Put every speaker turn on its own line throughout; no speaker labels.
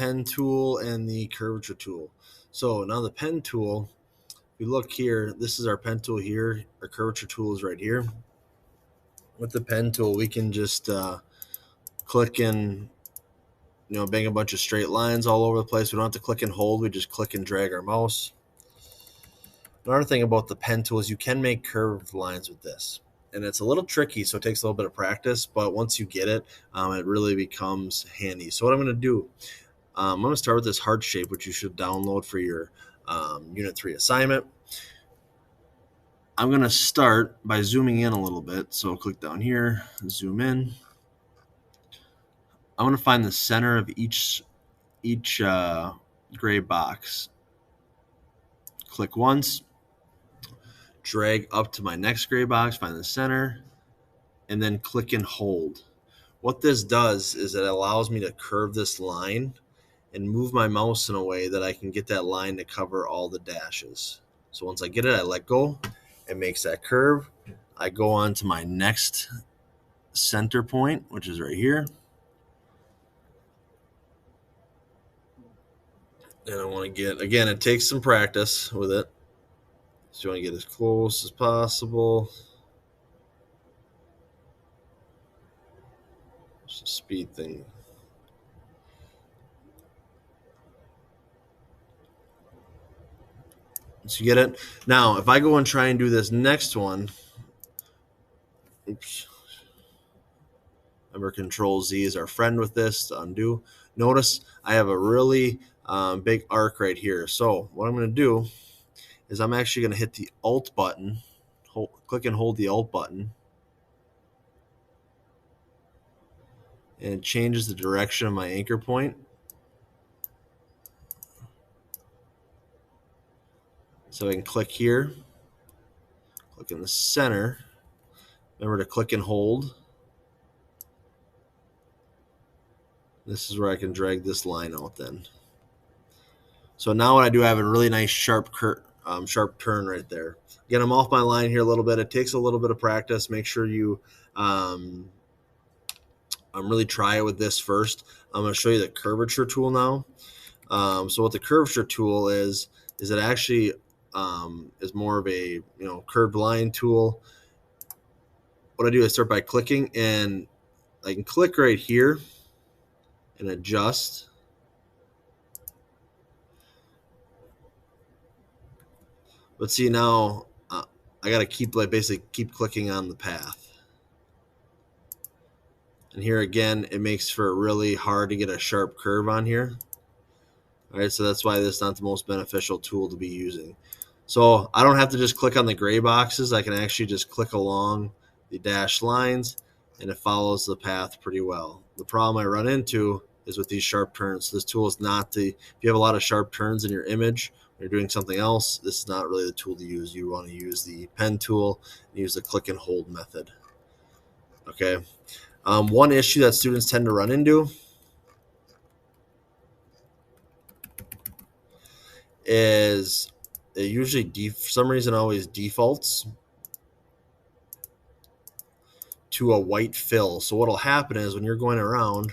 pen tool and the curvature tool. So now the pen tool, if you look here, this is our pen tool here. Our curvature tool is right here. With the pen tool, we can just click and bang a bunch of straight lines all over the place. We don't have to click and hold. We just click and drag our mouse. Another thing about the pen tool is you can make curved lines with this. And it's a little tricky, so it takes a little bit of practice. But once you get it, it really becomes handy. So what I'm going to do, I'm going to start with this heart shape, which you should download for your Unit 3 assignment. I'm going to start by zooming in a little bit. So click down here, zoom in. I'm going to find the center of each gray box. Click once, drag up to my next gray box, find the center, and then click and hold. What this does is it allows me to curve this line and move my mouse in a way that I can get that line to cover all the dashes. So once I get it, I let go. It makes that curve. I go on to my next center point, which is right here. And I want to get, again, it takes some practice with it. So you want to get as close as possible. It's a speed thing. So you get it? Now, if I go and try and do this next one, oops. Remember, Control Z is our friend with this to undo. Notice I have a really big arc right here. So what I'm going to do is I'm actually going to hit the Alt button, click and hold the Alt button, and it changes the direction of my anchor point. So I can click here, click in the center. Remember to click and hold. This is where I can drag this line out then. So now what I do, I have a really nice sharp turn right there. Again, I'm off my line here a little bit. It takes a little bit of practice. Make sure you really try it with this first. I'm going to show you the curvature tool now. So what the curvature tool is it actually is more of a curved line tool. What I do is start by clicking, and I can click right here and adjust. But see, now I got to basically keep clicking on the path. And here again, it makes for really hard to get a sharp curve on here. All right, so that's why this is not the most beneficial tool to be using. So I don't have to just click on the gray boxes. I can actually just click along the dashed lines, and it follows the path pretty well. The problem I run into is with these sharp turns. So this tool is not if you have a lot of sharp turns in your image, or you're doing something else, this is not really the tool to use. You want to use the pen tool and use the click and hold method. Okay. One issue that students tend to run into is it usually, for some reason, always defaults to a white fill. So what'll happen is when you're going around,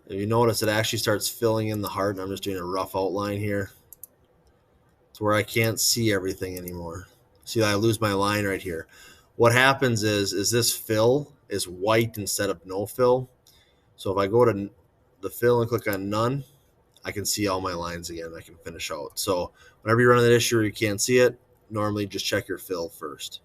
if you notice, it actually starts filling in the heart. And I'm just doing a rough outline here to where I can't see everything anymore. See, I lose my line right here. What happens is this fill is white instead of no fill. So if I go to the fill and click on none, I can see all my lines again. I can finish out. So whenever you run into that issue or you can't see it, normally just check your fill first.